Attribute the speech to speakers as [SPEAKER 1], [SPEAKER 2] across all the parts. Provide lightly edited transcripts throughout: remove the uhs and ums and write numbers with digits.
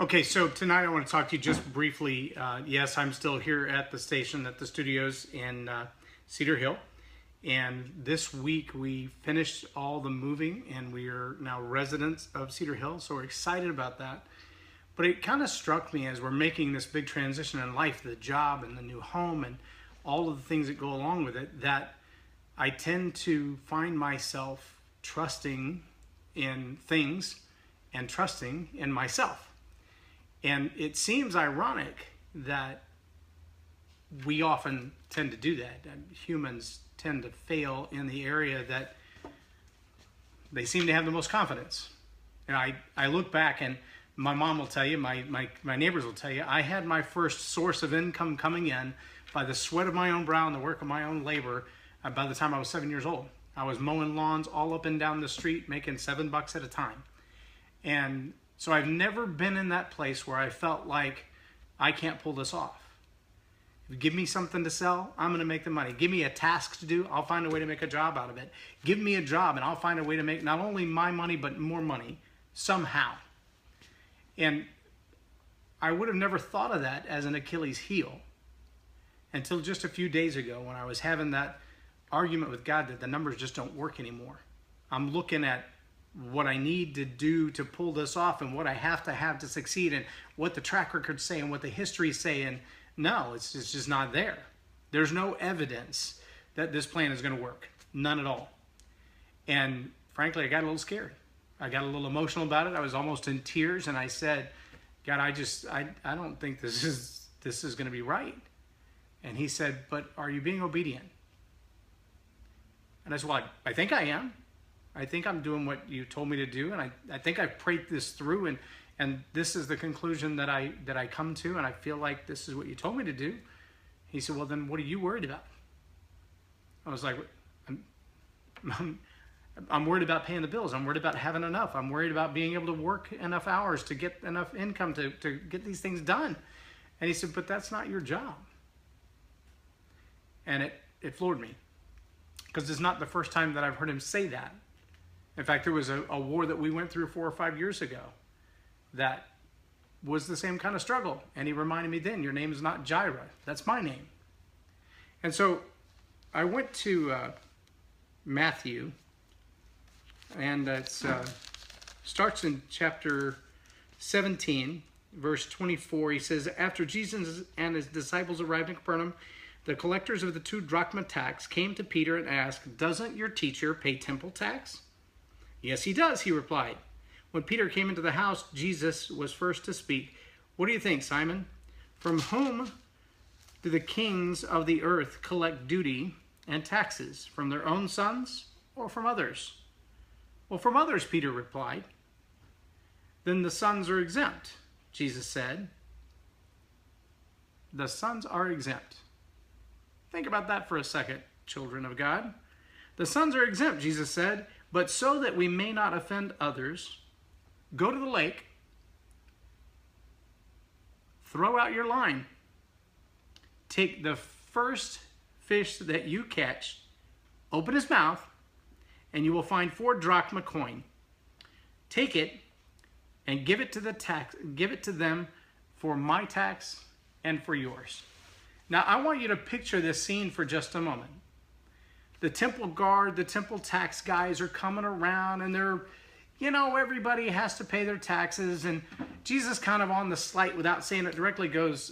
[SPEAKER 1] Okay, so tonight I want to talk to you just briefly. Yes, I'm still here at the station, at the studios in Cedar Hill. And this week we finished all the moving and we are now residents of Cedar Hill. So we're excited about that. But it kind of struck me as we're making this big transition in life, the job and the new home and all of the things that go along with it, that I tend to find myself trusting in things and trusting in myself. And it seems ironic that we often tend to do that. Humans tend to fail in the area that they seem to have the most confidence. And I look back, and my mom will tell you, my neighbors will tell you, I had my first source of income coming in by the sweat of my own brow and the work of my own labor by the time I was 7 years old. I was mowing lawns all up and down the street, making $7 at a time. And so I've never been in that place where I felt like I can't pull this off. If you give me something to sell, I'm going to make the money. Give me a task to do, I'll find a way to make a job out of it. Give me a job and I'll find a way to make not only my money, but more money somehow. And I would have never thought of that as an Achilles heel until just a few days ago when I was having that argument with God that the numbers just don't work anymore. I'm looking at what I need to do to pull this off and what I have to succeed and what the track records say and what the histories say. And no, it's just not there. There's no evidence that this plan is going to work. None at all. And frankly, I got a little scared. I got a little emotional about it. I was almost in tears and I said, God, I don't think this is going to be right. And he said, but are you being obedient? And I said, well, I think I am. I think I'm doing what you told me to do, and I think I've prayed this through, and this is the conclusion that I come to, and I feel like this is what you told me to do. He said, well, then what are you worried about? I was like, I'm worried about paying the bills. I'm worried about having enough. I'm worried about being able to work enough hours to get enough income to get these things done. And he said, but that's not your job. And it floored me, because it's not the first time that I've heard him say that. In fact, there was a war that we went through 4 or 5 years ago that was the same kind of struggle. And he reminded me then, your name is not Jireh. That's my name. And so I went to Matthew, and it starts in chapter 17, verse 24. He says, after Jesus and his disciples arrived in Capernaum, the collectors of the 2 drachma tax came to Peter and asked, doesn't your teacher pay temple tax? Yes, he does, he replied. When Peter came into the house, Jesus was first to speak. What do you think, Simon? From whom do the kings of the earth collect duty and taxes? From their own sons or from others? Well, from others, Peter replied. Then the sons are exempt, Jesus said. The sons are exempt. Think about that for a second, children of God. The sons are exempt, Jesus said. But so that we may not offend others, go to the lake, throw out your line, take the first fish that you catch, open his mouth, and you will find 4 drachma coin. Take it and give it to them for my tax and for yours. Now I want you to picture this scene for just a moment. The temple guard, the temple tax guys are coming around, and they're, everybody has to pay their taxes. And Jesus kind of on the slight, without saying it directly, goes,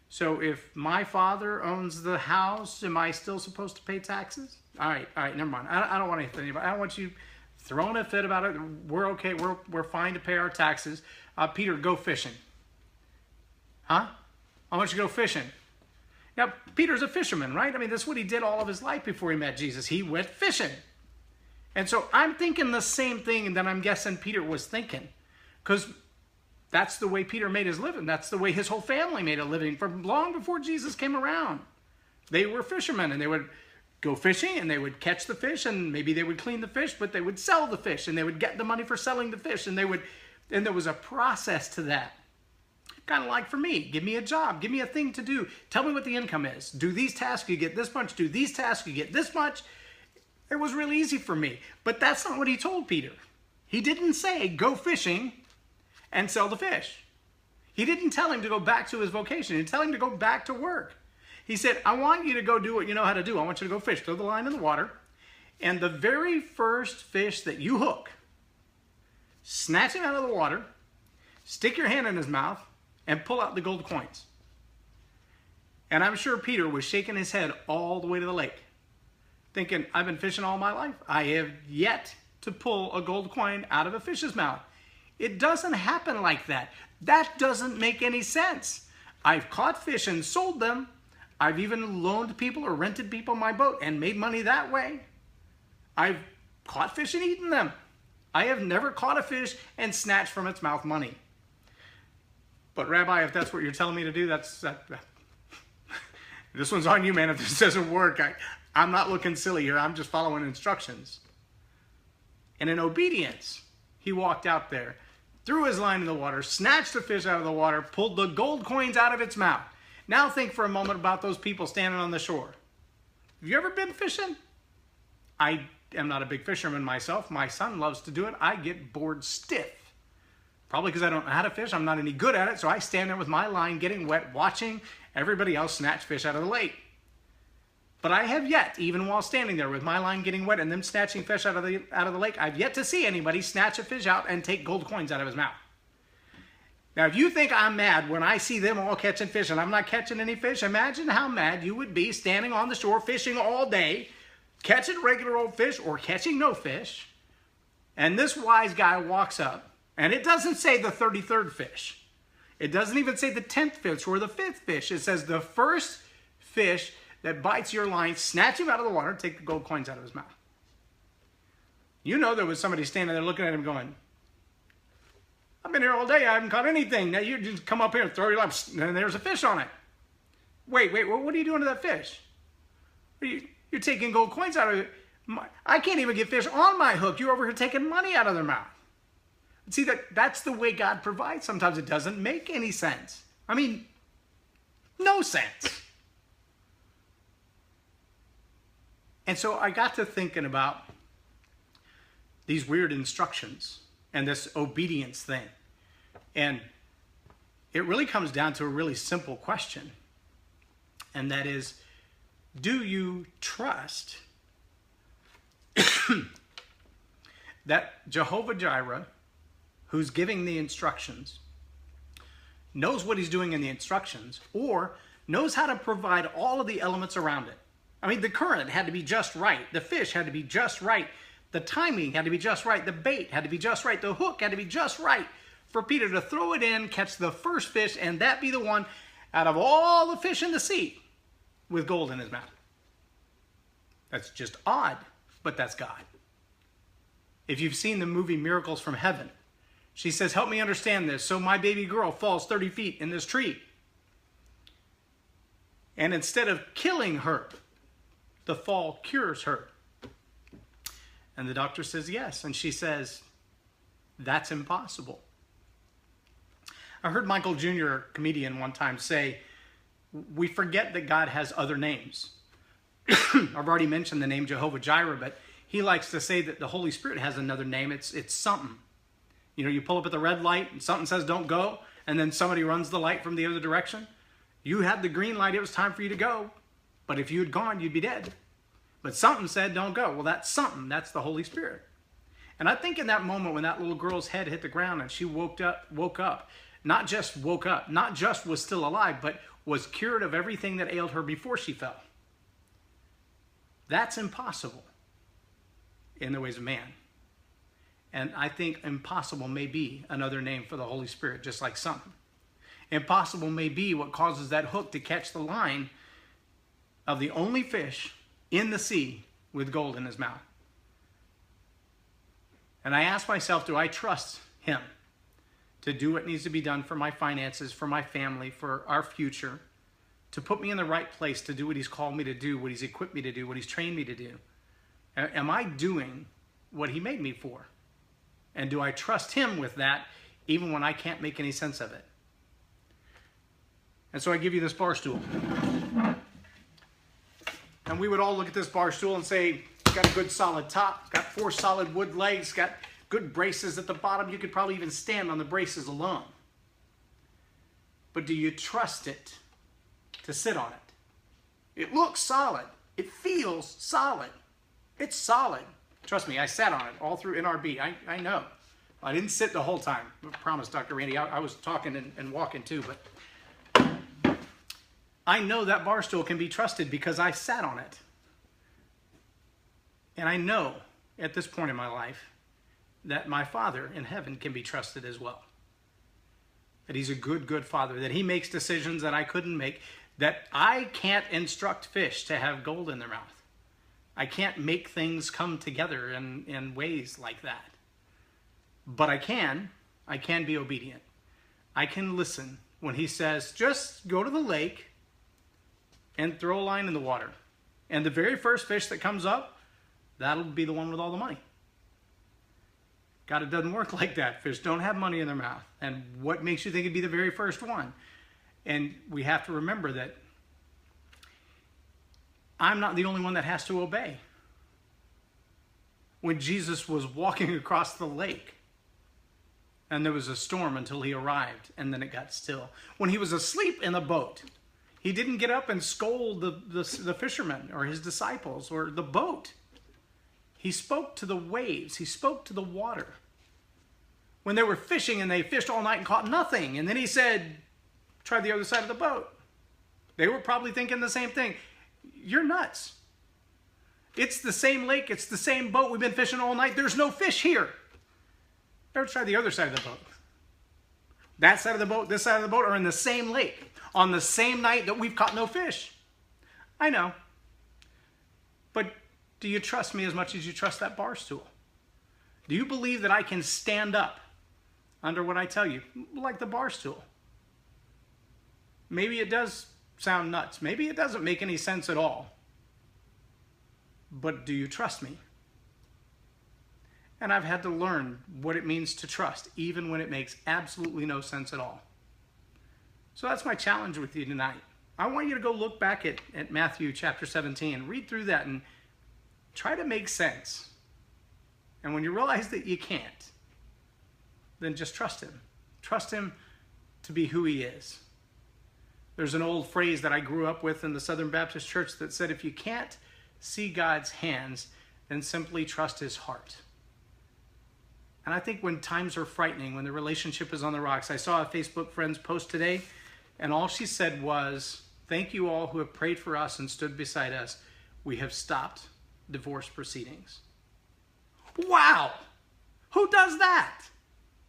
[SPEAKER 1] so if my father owns the house, am I still supposed to pay taxes? All right, never mind. I don't want anything. I don't want you throwing a fit about it. We're okay. We're fine to pay our taxes. Peter, go fishing. Huh? I want you to go fishing. Now, Peter's a fisherman, right? I mean, that's what he did all of his life before he met Jesus. He went fishing. And so I'm thinking the same thing that I'm guessing Peter was thinking, because that's the way Peter made his living. That's the way his whole family made a living from long before Jesus came around. They were fishermen, and they would go fishing, and they would catch the fish, and maybe they would clean the fish, but they would sell the fish, and they would get the money for selling the fish, and there was a process to that. Kind of like for me, give me a job, give me a thing to do. Tell me what the income is. Do these tasks, you get this much. Do these tasks, you get this much. It was really easy for me. But that's not what he told Peter. He didn't say, go fishing and sell the fish. He didn't tell him to go back to his vocation. He didn't tell him to go back to work. He said, I want you to go do what you know how to do. I want you to go fish. Throw the line in the water. And the very first fish that you hook, snatch him out of the water, stick your hand in his mouth, and pull out the gold coins. And I'm sure Peter was shaking his head all the way to the lake, thinking, I've been fishing all my life. I have yet to pull a gold coin out of a fish's mouth. It doesn't happen like that. That doesn't make any sense. I've caught fish and sold them. I've even loaned people or rented people my boat and made money that way. I've caught fish and eaten them. I have never caught a fish and snatched from its mouth money. But Rabbi, if that's what you're telling me to do, this one's on you, man. If this doesn't work, I'm not looking silly here. I'm just following instructions. And in obedience, he walked out there, threw his line in the water, snatched the fish out of the water, pulled the gold coins out of its mouth. Now think for a moment about those people standing on the shore. Have you ever been fishing? I am not a big fisherman myself. My son loves to do it. I get bored stiff. Probably because I don't know how to fish. I'm not any good at it. So I stand there with my line getting wet, watching everybody else snatch fish out of the lake. But I have yet, even while standing there with my line getting wet and them snatching fish out of the lake, I've yet to see anybody snatch a fish out and take gold coins out of his mouth. Now, if you think I'm mad when I see them all catching fish and I'm not catching any fish, imagine how mad you would be standing on the shore fishing all day, catching regular old fish or catching no fish, and this wise guy walks up, and it doesn't say the 33rd fish. It doesn't even say the 10th fish or the 5th fish. It says the first fish that bites your line, snatch him out of the water, take the gold coins out of his mouth. You know there was somebody standing there looking at him going, I've been here all day, I haven't caught anything. Now you just come up here and throw your line, and there's a fish on it. Wait, what are you doing to that fish? You're taking gold coins out of it. I can't even get fish on my hook. You're over here taking money out of their mouth. See, that's the way God provides. Sometimes it doesn't make any sense. I mean, no sense. And so I got to thinking about these weird instructions and this obedience thing. And it really comes down to a really simple question. And that is, do you trust that Jehovah Jireh, who's giving the instructions, knows what he's doing in the instructions, or knows how to provide all of the elements around it? I mean, the current had to be just right. The fish had to be just right. The timing had to be just right. The bait had to be just right. The hook had to be just right for Peter to throw it in, catch the first fish, and that be the one out of all the fish in the sea with gold in his mouth. That's just odd, but that's God. If you've seen the movie Miracles from Heaven, she says, help me understand this. So my baby girl falls 30 feet in this tree. And instead of killing her, the fall cures her. And the doctor says yes. And she says, that's impossible. I heard Michael Jr., a comedian, one time say, we forget that God has other names. I've already mentioned the name Jehovah Jireh, but he likes to say that the Holy Spirit has another name. It's something. You know, you pull up at the red light and something says don't go, and then somebody runs the light from the other direction. You had the green light, it was time for you to go. But if you had gone, you'd be dead. But something said don't go. Well, that's something. That's the Holy Spirit. And I think in that moment when that little girl's head hit the ground and she woke up, not just was still alive, but was cured of everything that ailed her before she fell. That's impossible in the ways of man. And I think impossible may be another name for the Holy Spirit, just like something. Impossible may be what causes that hook to catch the line of the only fish in the sea with gold in his mouth. And I ask myself, do I trust him to do what needs to be done for my finances, for my family, for our future, to put me in the right place to do what he's called me to do, what he's equipped me to do, what he's trained me to do? Am I doing what he made me for? And do I trust him with that, even when I can't make any sense of it? And so I give you this bar stool. And we would all look at this bar stool and say, it's got a good solid top, it's got 4 solid wood legs, got good braces at the bottom. You could probably even stand on the braces alone. but do you trust it to sit on it? It looks solid. It feels solid. It's solid. Trust me, I sat on it all through NRB. I know. I didn't sit the whole time. I promise, Dr. Randy. I was talking and walking too, but I know that bar stool can be trusted because I sat on it. And I know at this point in my life that my Father in heaven can be trusted as well. That he's a good, good Father. That he makes decisions that I couldn't make. That I can't instruct fish to have gold in their mouth. I can't make things come together in ways like that. But I can be obedient. I can listen when he says, just go to the lake and throw a line in the water. And the very first fish that comes up, that'll be the one with all the money. God, it doesn't work like that. Fish don't have money in their mouth. And what makes you think it'd be the very first one? And we have to remember that I'm not the only one that has to obey. When Jesus was walking across the lake, and there was a storm until he arrived, and then it got still. When he was asleep in the boat, he didn't get up and scold the fishermen or his disciples or the boat. He spoke to the waves. He spoke to the water. When they were fishing and they fished all night and caught nothing, and then he said, try the other side of the boat. They were probably thinking the same thing. You're nuts. It's the same lake. It's the same boat. We've been fishing all night. There's no fish here. Better try the other side of the boat. That side of the boat, this side of the boat are in the same lake on the same night that we've caught no fish. I know. But do you trust me as much as you trust that bar stool? Do you believe that I can stand up under what I tell you, like the bar stool? Maybe it does sound nuts. Maybe it doesn't make any sense at all. But do you trust me? And I've had to learn what it means to trust, even when it makes absolutely no sense at all. So that's my challenge with you tonight. I want you to go look back at Matthew chapter 17, read through that and try to make sense. And when you realize that you can't, then just trust him. Trust him to be who he is. There's an old phrase that I grew up with in the Southern Baptist Church that said, if you can't see God's hands, then simply trust his heart. And I think when times are frightening, when the relationship is on the rocks, I saw a Facebook friend's post today, and all she said was, thank you all who have prayed for us and stood beside us. We have stopped divorce proceedings. Wow! Who does that?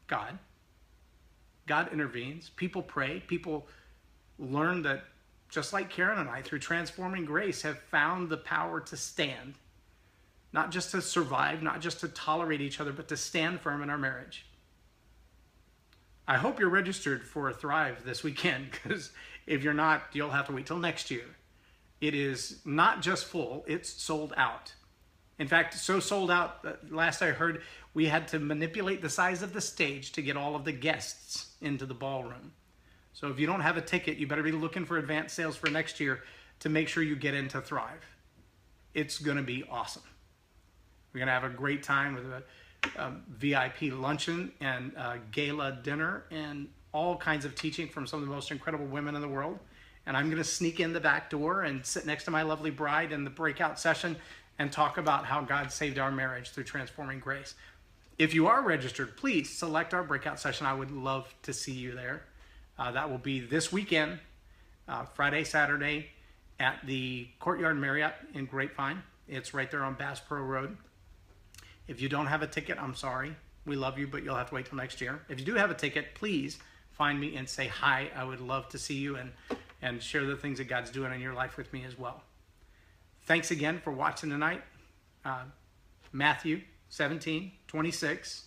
[SPEAKER 1] God. God intervenes. People pray. People learn that, just like Karen and I, through transforming grace, have found the power to stand. Not just to survive, not just to tolerate each other, but to stand firm in our marriage. I hope you're registered for Thrive this weekend, because if you're not, you'll have to wait till next year. It is not just full, it's sold out. In fact, so sold out, last I heard, we had to manipulate the size of the stage to get all of the guests into the ballroom. So if you don't have a ticket, you better be looking for advanced sales for next year to make sure you get into Thrive. It's going to be awesome. We're going to have a great time with a VIP luncheon and a gala dinner and all kinds of teaching from some of the most incredible women in the world. And I'm going to sneak in the back door and sit next to my lovely bride in the breakout session and talk about how God saved our marriage through transforming grace. If you are registered, please select our breakout session. I would love to see you there. That will be this weekend, Friday, Saturday, at the Courtyard Marriott in Grapevine. It's right there on Bass Pro Road. If you don't have a ticket, I'm sorry. We love you, but you'll have to wait till next year. If you do have a ticket, please find me and say hi. I would love to see you and share the things that God's doing in your life with me as well. Thanks again for watching tonight. Matthew 17:26.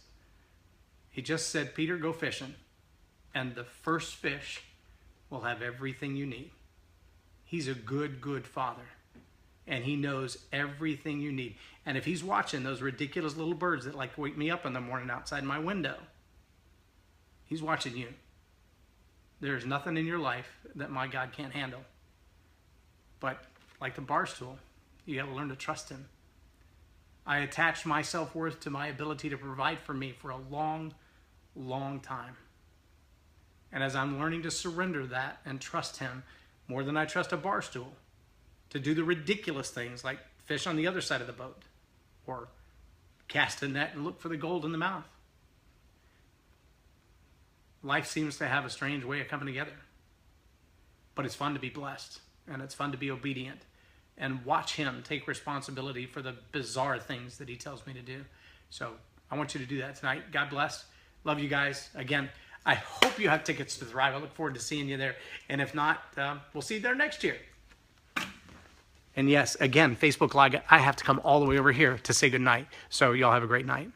[SPEAKER 1] He just said, Peter, go fishing, and the first fish will have everything you need. He's a good, good Father, and he knows everything you need. And if he's watching those ridiculous little birds that like to wake me up in the morning outside my window, he's watching you. There's nothing in your life that my God can't handle. But like the bar stool, you got to learn to trust him. I attached my self-worth to my ability to provide for me for a long, long time. And as I'm learning to surrender that and trust him more than I trust a bar stool, to do the ridiculous things like fish on the other side of the boat or cast a net and look for the gold in the mouth. Life seems to have a strange way of coming together. But it's fun to be blessed, and it's fun to be obedient and watch him take responsibility for the bizarre things that he tells me to do. So I want you to do that tonight. God bless. Love you guys. Again, I hope you have tickets to Thrive. I look forward to seeing you there. And if not, we'll see you there next year. And yes, again, Facebook Live, I have to come all the way over here to say goodnight. So y'all have a great night.